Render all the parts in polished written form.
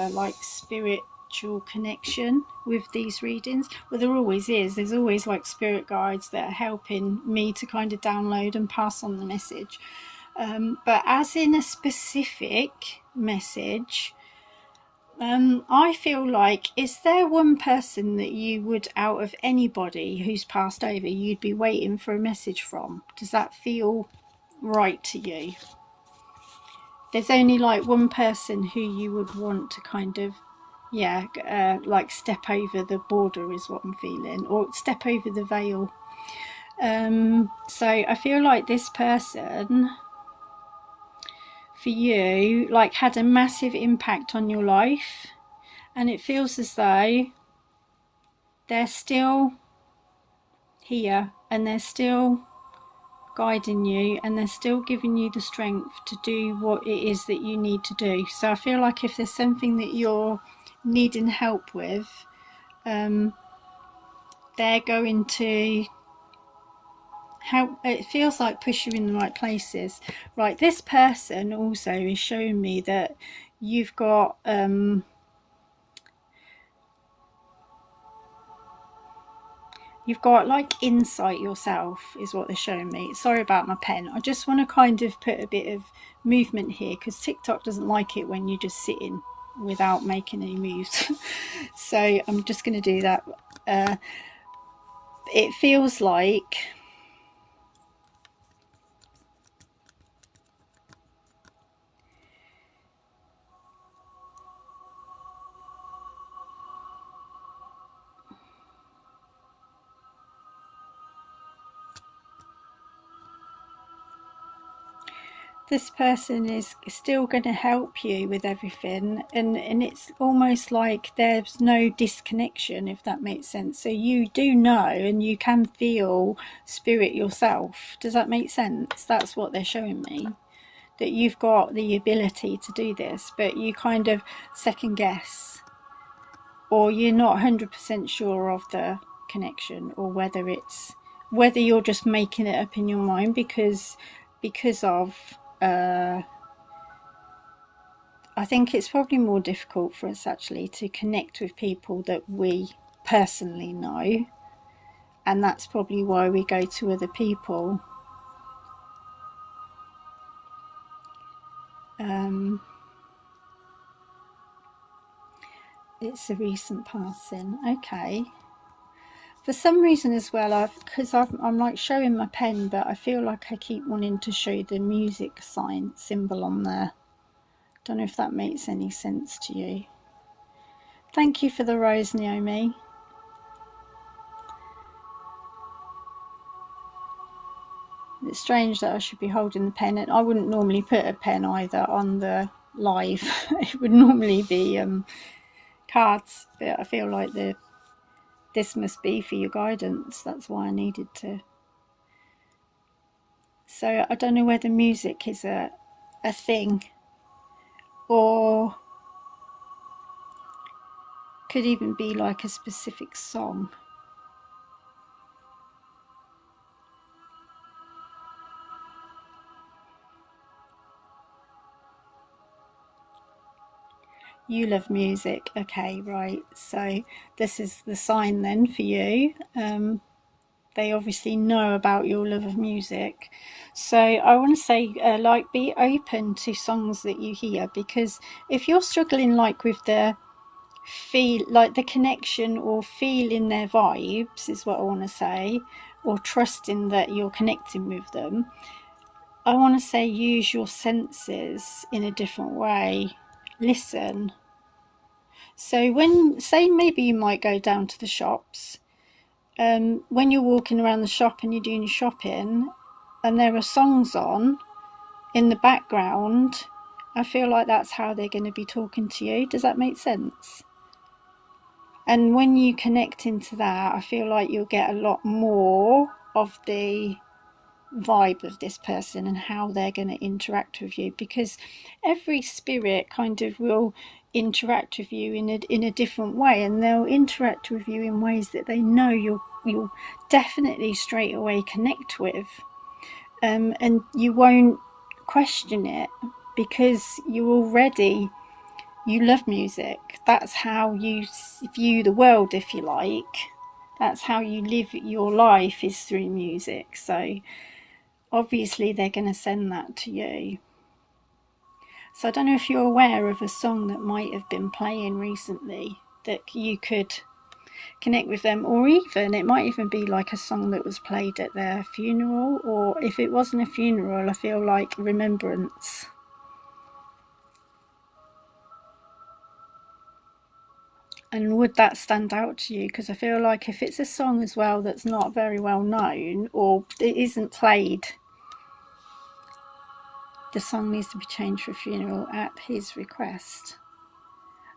like spiritual connection with these readings. Well, there always is. There's always like spirit guides that are helping me to kind of download and pass on the message. But as in a specific message, I feel like, is there one person that you would, out of anybody who's passed over, you'd be waiting for a message from? Does that feel right to you? There's only like one person who you would want to kind of, like step over the border is what I'm feeling, or step over the veil. So I feel like this person for you like had a massive impact on your life, and it feels as though they're still here and they're still guiding you, and they're still giving you the strength to do what it is that you need to do. So I feel like if there's something that you're needing help with, they're going to help. It feels like push you in the right places. Right, this person also is showing me that you've got like insight yourself is what they're showing me. Sorry about my pen. I just want to kind of put a bit of movement here because TikTok doesn't like it when you're just sitting without making any moves. So I'm just going to do that. It feels like this person is still going to help you with everything, and it's almost like there's no disconnection, if that makes sense. So you do know and you can feel spirit yourself. Does that make sense? That's what they're showing me, that you've got the ability to do this, but you kind of second guess, or you're not 100% sure of the connection, or whether you're just making it up in your mind because of I think it's probably more difficult for us actually to connect with people that we personally know, and that's probably why we go to other people. It's a recent passing. Okay. For some reason as well, because I'm like showing my pen, but I feel like I keep wanting to show the music sign symbol on there. Don't know if that makes any sense to you. Thank you for the rose, Naomi. It's strange that I should be holding the pen, and I wouldn't normally put a pen either on the live. It would normally be cards, but I feel like this must be for your guidance. That's why I needed to. So I don't know whether music is a thing, or could even be like a specific song. You love music. Okay, right. So this is the sign then for you. They obviously know about your love of music. So I want to say, like, be open to songs that you hear, because if you're struggling like with the the connection or feeling their vibes is what I want to say, or trusting that you're connecting with them, I want to say use your senses in a different way. Listen. So when, say maybe you might go down to the shops, when you're walking around the shop and you're doing your shopping and there are songs on in the background, I feel like that's how they're going to be talking to you. Does that make sense? And when you connect into that, I feel like you'll get a lot more of the vibe of this person and how they're going to interact with you, because every spirit kind of will interact with you in a different way, and they'll interact with you in ways that they know you'll definitely straight away connect with, and you won't question it because you're already you love music. That's how you view the world, if you like. That's how you live your life, is through music. So obviously they're going to send that to you. So I don't know if you're aware of a song that might have been playing recently that you could connect with them, or even it might even be like a song that was played at their funeral, or if it wasn't a funeral, I feel like remembrance. And would that stand out to you? Because I feel like if it's a song as well that's not very well known, or it isn't played, the song needs to be changed for funeral at his request.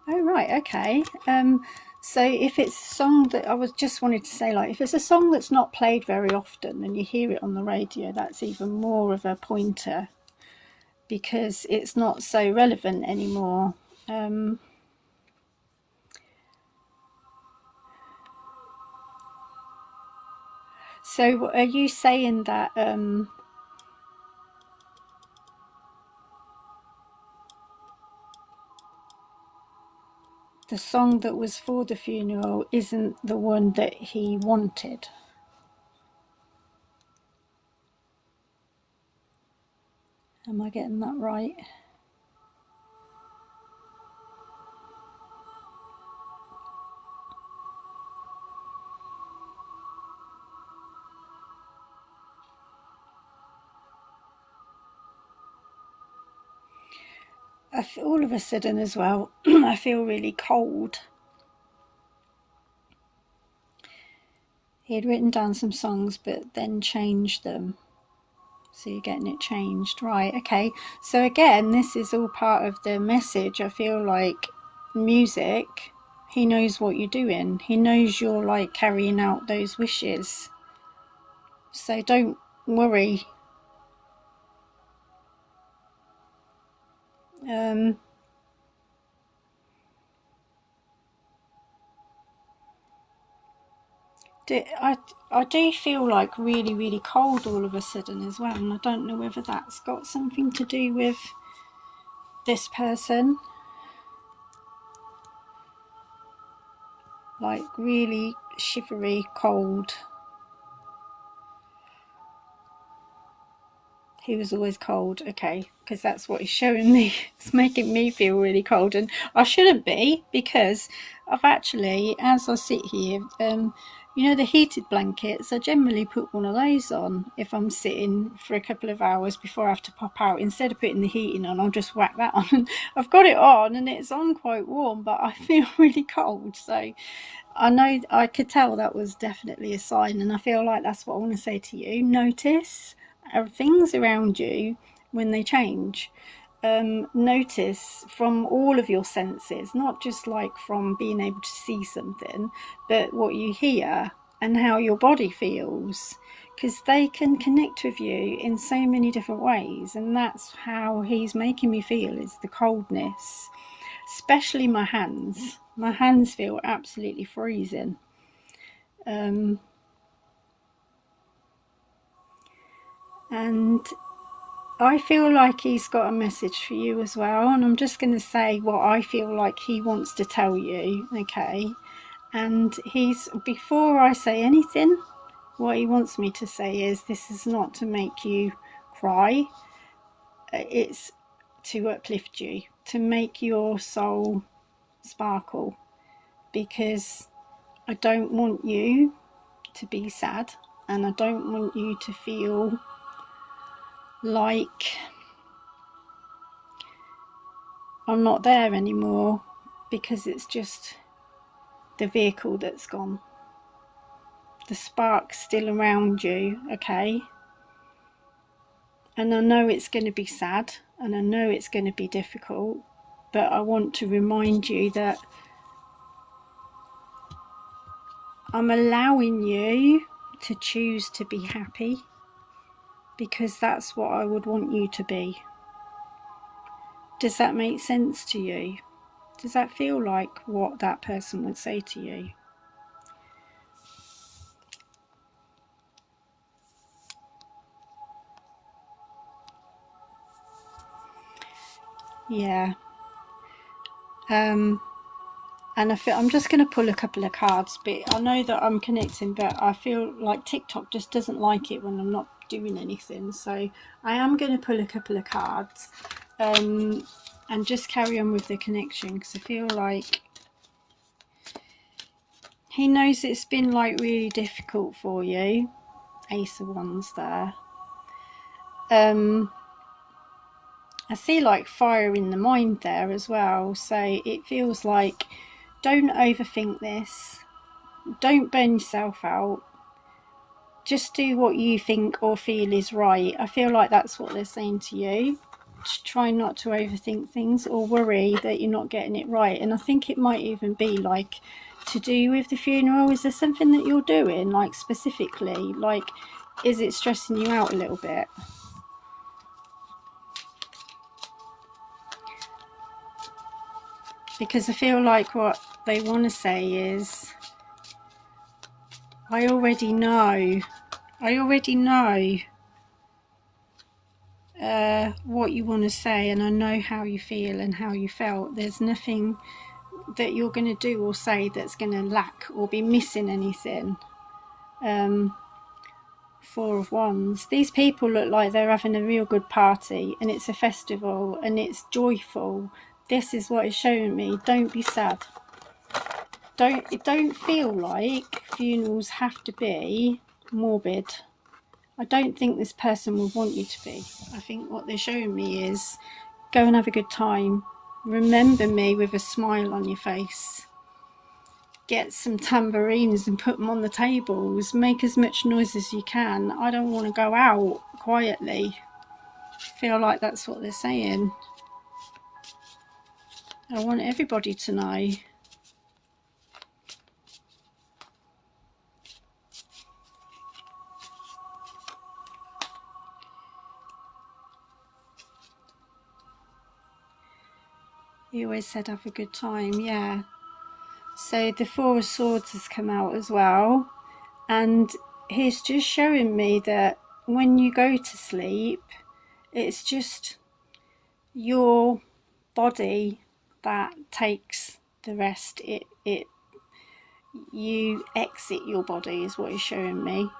Oh right, okay. So if it's a song that I was just wanted to say, like if it's a song that's not played very often and you hear it on the radio, that's even more of a pointer, because it's not so relevant anymore. So are you saying that the song that was for the funeral isn't the one that he wanted? Am I getting that right? All of a sudden as well, I feel really cold. He had written down some songs but then changed them. So you're getting it changed. Right, okay. So again, this is all part of the message. I feel like music, he knows what you're doing. He knows you're like carrying out those wishes. So don't worry. I do feel like really, really cold all of a sudden as well. And I don't know whether that's got something to do with this person. Like really shivery, cold. He was always cold, okay, because that's what he's showing me. It's making me feel really cold, and I shouldn't be, because I've actually, as I sit here, you know the heated blankets, I generally put one of those on if I'm sitting for a couple of hours before I have to pop out. Instead of putting the heating on, I'll just whack that on. And I've got it on and it's on quite warm, but I feel really cold. So I know I could tell that was definitely a sign, and I feel like that's what I want to say to you. Notice things around you when they change. Notice from all of your senses, not just like from being able to see something, but what you hear and how your body feels, because they can connect with you in so many different ways. And that's how he's making me feel, is the coldness, especially my hands. My hands feel absolutely freezing. And I feel like he's got a message for you as well, and I'm just going to say what I feel like he wants to tell you, okay? And before I say anything, what he wants me to say is, this is not to make you cry, it's to uplift you, to make your soul sparkle, because I don't want you to be sad, and I don't want you to feel like I'm not there anymore, because it's just the vehicle that's gone. The spark's still around you, okay? And I know it's going to be sad, and I know it's going to be difficult, but I want to remind you that I'm allowing you to choose to be happy, because that's what I would want you to be. Does that make sense to you? Does that feel like what that person would say to you? Yeah. And I'm just going to pull a couple of cards, but I know that I'm connecting, but I feel like TikTok just doesn't like it when I'm not doing anything. So I am going to pull a couple of cards and just carry on with the connection, because I feel like he knows it's been like really difficult for you. Ace of Wands there. I see like fire in the mind there as well. So it feels like, don't overthink this. Don't burn yourself out. Just do what you think or feel is right. I feel like that's what they're saying to you. Try not to overthink things or worry that you're not getting it right. And I think it might even be like to do with the funeral. Is there something that you're doing, like specifically? Like, is it stressing you out a little bit? Because I feel like what they want to say is, I already know what you want to say, and I know how you feel and how you felt. There's nothing that you're going to do or say that's going to lack or be missing anything. Four of Wands. These people look like they're having a real good party, and it's a festival and it's joyful. This is what it's showing me. Don't be sad. Don't feel like funerals have to be morbid. I don't think this person would want you to be. I think what they're showing me is, go and have a good time. Remember me with a smile on your face. Get some tambourines and put them on the tables. Make as much noise as you can. I don't want to go out quietly. I feel like that's what they're saying. I want everybody to know. He always said have a good time, yeah. So the Four of Swords has come out as well. And he's just showing me that when you go to sleep, it's just your body that takes the rest. You exit your body is what he's showing me.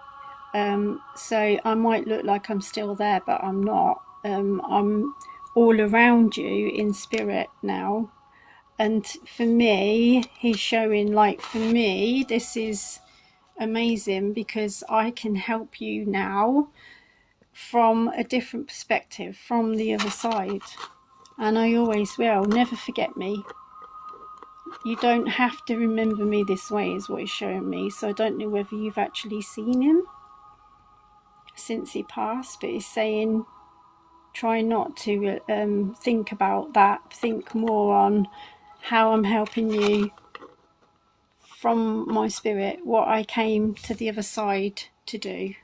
So I might look like I'm still there, but I'm not. I'm all around you in spirit now. And for me, he's showing, like, for me, this is amazing because I can help you now from a different perspective, from the other side. And I always will. Never forget me. You don't have to remember me this way, is what he's showing me. So I don't know whether you've actually seen him since he passed, but he's saying try not to think about that. Think more on how I'm helping you from my spirit, what I came to the other side to do.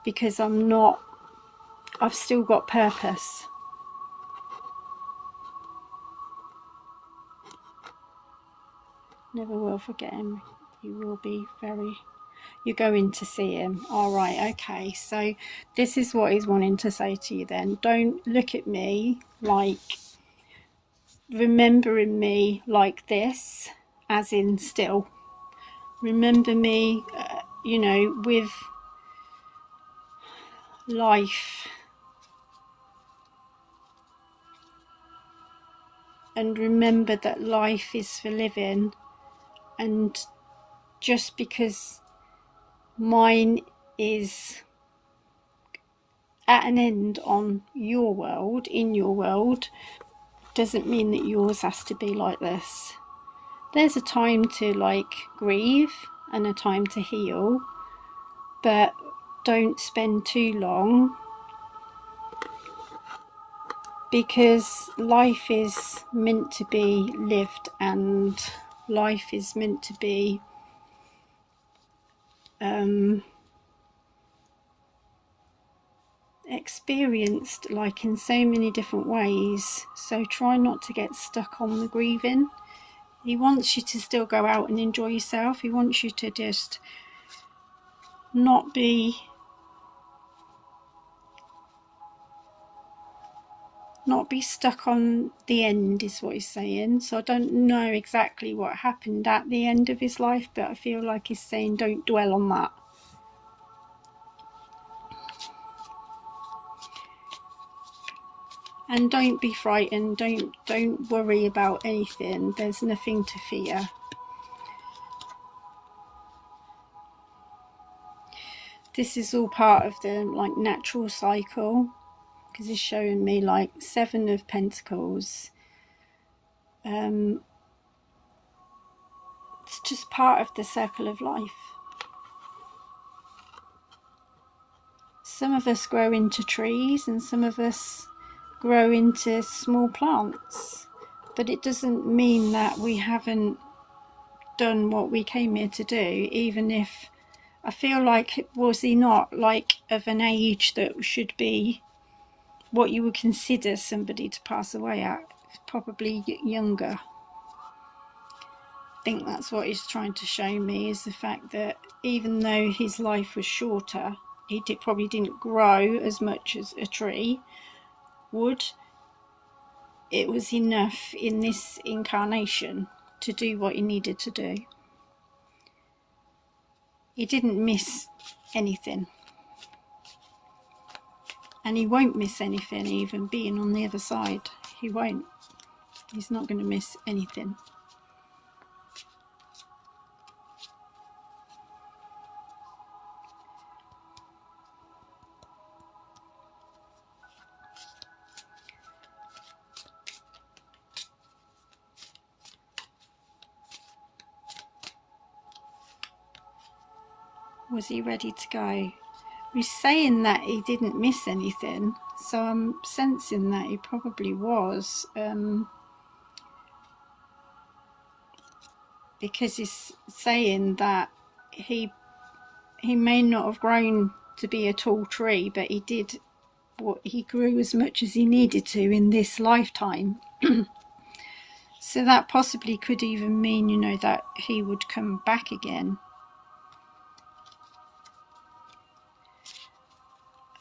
Because I've still got purpose. Never will forget him. You will be you're going to see him. All right, okay. So this is what he's wanting to say to you then. Don't look at me like, remembering me like this, as in still. Remember me, with life. And remember that life is for living. And just because mine is at an end on your world, in your world, doesn't mean that yours has to be like this. There's a time to grieve and a time to heal, but don't spend too long, because life is meant to be lived and life is meant to be experienced in so many different ways. So try not to get stuck on the grieving. He wants you to still go out and enjoy yourself. He wants you to just not be not be stuck on the end is what he's saying. So I don't know exactly what happened at the end of his life, but I feel like he's saying don't dwell on that. And don't be frightened, don't worry about anything. There's nothing to fear. This is all part of the like natural cycle, because it's showing me like 7 of Pentacles. It's just part of the circle of life. Some of us grow into trees and some of us grow into small plants, but it doesn't mean that we haven't done what we came here to do. Even if I feel like, was he not like of an age that should be what you would consider somebody to pass away at? Probably younger. I think that's what he's trying to show me, is the fact that even though his life was shorter, he probably didn't grow as much as a tree would. It was enough in this incarnation to do what he needed to do. He didn't miss anything. And he won't miss anything, even being on the other side. He won't. He's not going to miss anything. Was he ready to go? He's saying that he didn't miss anything, so I'm sensing that he probably was, because he's saying that he may not have grown to be a tall tree, but he grew as much as he needed to in this lifetime. So that possibly could even mean, you know, that he would come back again.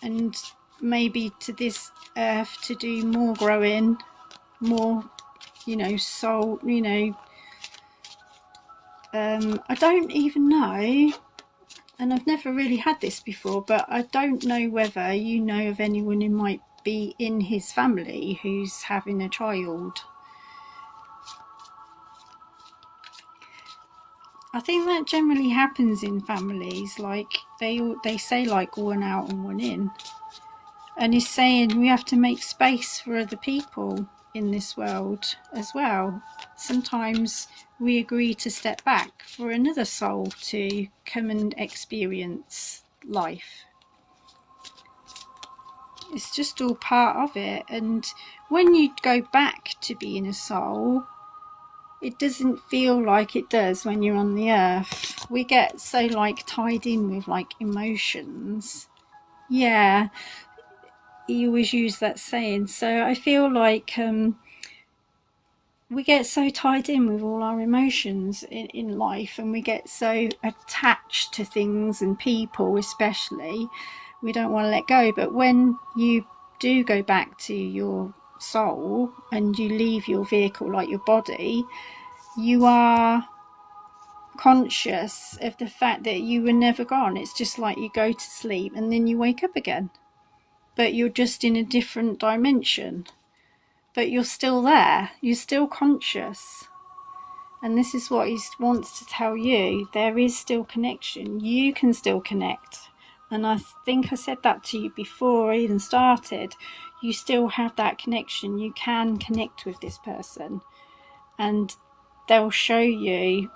And maybe to this earth to do more growing, more, you know, soul, you know. I don't even know, and I've never really had this before, but I don't know whether you know of anyone who might be in his family who's having a child. I think that generally happens in families, like they say like one out and one in. And he's saying we have to make space for other people in this world as well. Sometimes we agree to step back for another soul to come and experience life. It's just all part of it. And when you go back to being a soul, it doesn't feel like it does when you're on the earth. We get so like tied in with like emotions. Yeah, you always use that saying. So I feel like we get so tied in with all our emotions in life, and we get so attached to things and people especially, we don't want to let go. But when you do go back to your soul and you leave your vehicle, like your body, you are conscious of the fact that you were never gone. It's just like you go to sleep and then you wake up again, but you're just in a different dimension, but you're still there, you're still conscious. And this is what he wants to tell you. There is still connection. You can still connect. And I think I said that to you before I even started. You still have that connection. You can connect with this person, and they'll show you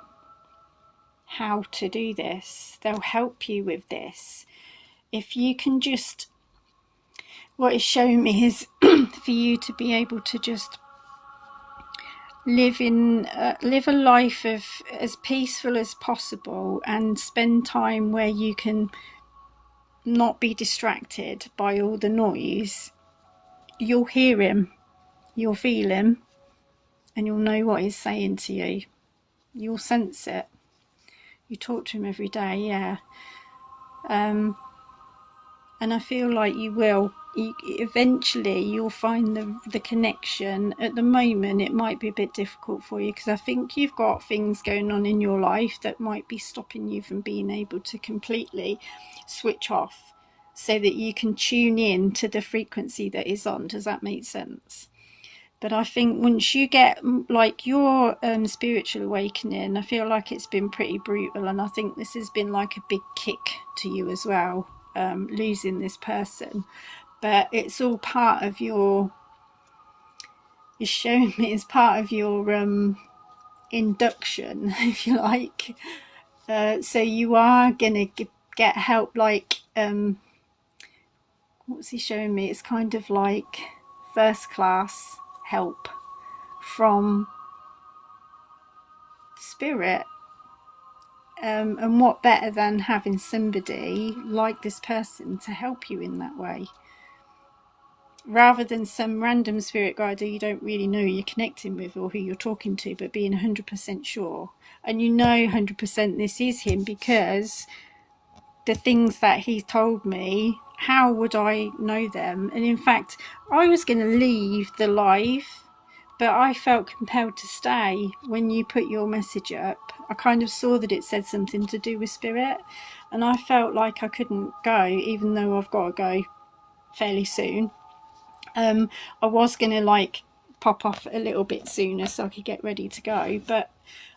how to do this. They'll help you with this. If you can just, what is showing me is for you to be able to just live a life of as peaceful as possible, and spend time where you can not be distracted by all the noise. You'll hear him, you'll feel him, and you'll know what he's saying to you. You'll sense it. You talk to him every day, yeah. and I feel like you will. Eventually you'll find the connection. At the moment it might be a bit difficult for you because I think you've got things going on in your life that might be stopping you from being able to completely switch off so that you can tune in to the frequency that is on. Does that make sense? But I think once you get like your spiritual awakening, I feel like it's been pretty brutal, and I think this has been like a big kick to you as well, losing this person. But it's all part of your, it's showing me it's part of your induction, if you like. So you are gonna get help, like what's he showing me? It's kind of like first class help from spirit. And what better than having somebody like this person to help you in that way, rather than some random spirit guide who you don't really know who you're connecting with or who you're talking to, but being 100% sure. And you know 100% this is him because the things that he told me, how would I know them? And in fact, I was going to leave the live, but I felt compelled to stay when you put your message up. I kind of saw that it said something to do with spirit, and I felt like I couldn't go, even though I've got to go fairly soon. I was going to like pop off a little bit sooner so I could get ready to go, but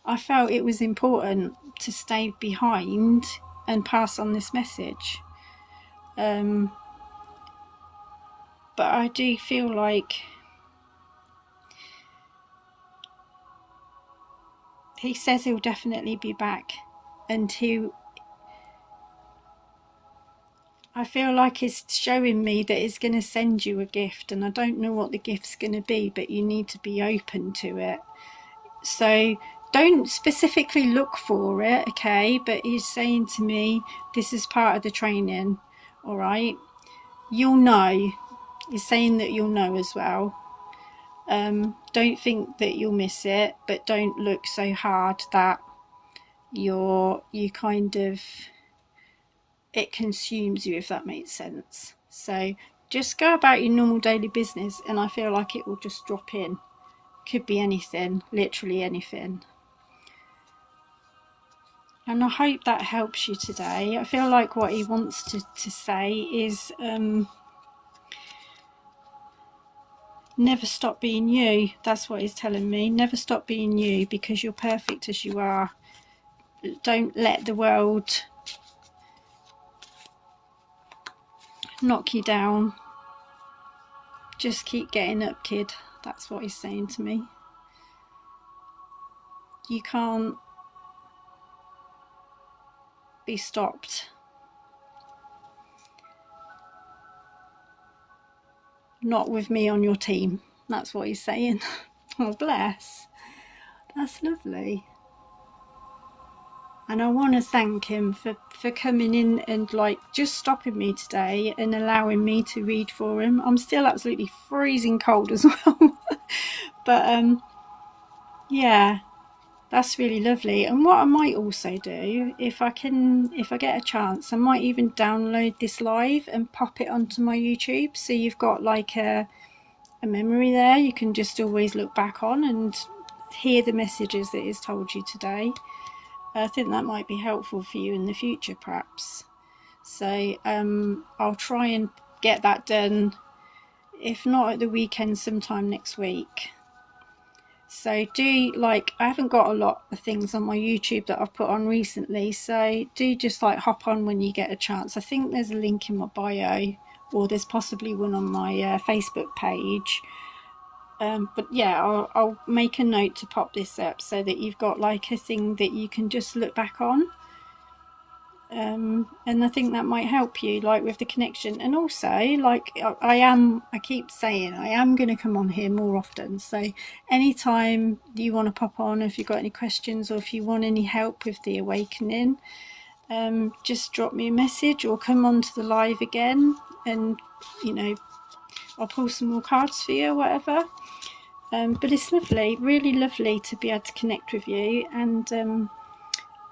I felt it was important to stay behind and pass on this message. But I do feel like he says he'll definitely be back, and I feel like it's showing me that it's going to send you a gift, and I don't know what the gift's going to be, but you need to be open to it. So don't specifically look for it, okay? But he's saying to me, this is part of the training, all right? You'll know. He's saying that you'll know as well. Don't think that you'll miss it, but don't look so hard that you kind of, it consumes you, if that makes sense. So just go about your normal daily business, and I feel like it will just drop in. Could be anything, literally anything. And I hope that helps you today. I feel like what he wants to say is never stop being you. That's what he's telling me. Never stop being you, because you're perfect as you are. Don't let the world knock you down. Just keep getting up, kid. That's what he's saying to me. You can't be stopped. Not with me on your team. That's what he's saying. Oh, bless. That's lovely. And I want to thank him for coming in and like just stopping me today and allowing me to read for him. I'm still absolutely freezing cold as well. But yeah, that's really lovely. And what I might also do, if I get a chance, I might even download this live and pop it onto my YouTube, so you've got like a memory there you can just always look back on and hear the messages that he's told you today. I think that might be helpful for you in the future, perhaps. So I'll try and get that done, if not at the weekend, sometime next week. So do, like, I haven't got a lot of things on my YouTube that I've put on recently, so do just like hop on when you get a chance. I think there's a link in my bio, or there's possibly one on my Facebook page. But yeah, I'll make a note to pop this up so that you've got like a thing that you can just look back on. And I think that might help you, like with the connection. And also, like I keep saying, I am going to come on here more often. So anytime you want to pop on, if you've got any questions or if you want any help with the awakening, just drop me a message or come on to the live again, and you know, I'll pull some more cards for you or whatever. But it's lovely, really lovely to be able to connect with you. And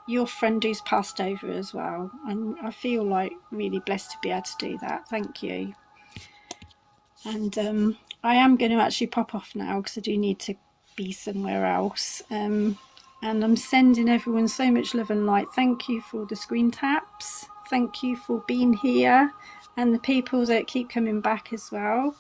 your friend who's passed over as well. And I feel like really blessed to be able to do that. Thank you. And I am going to actually pop off now because I do need to be somewhere else. And I'm sending everyone so much love and light. Thank you for the screen taps. Thank you for being here, and the people that keep coming back as well.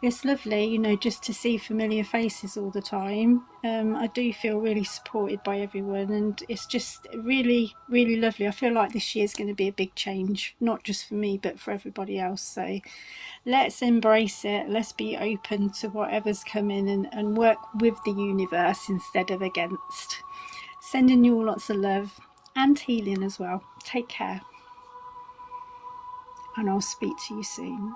It's lovely, you know, just to see familiar faces all the time. I do feel really supported by everyone, and it's just really, really lovely. I feel like this year's going to be a big change, not just for me, but for everybody else. So let's embrace it. Let's be open to whatever's coming, and work with the universe instead of against. Sending you all lots of love and healing as well. Take care, and I'll speak to you soon.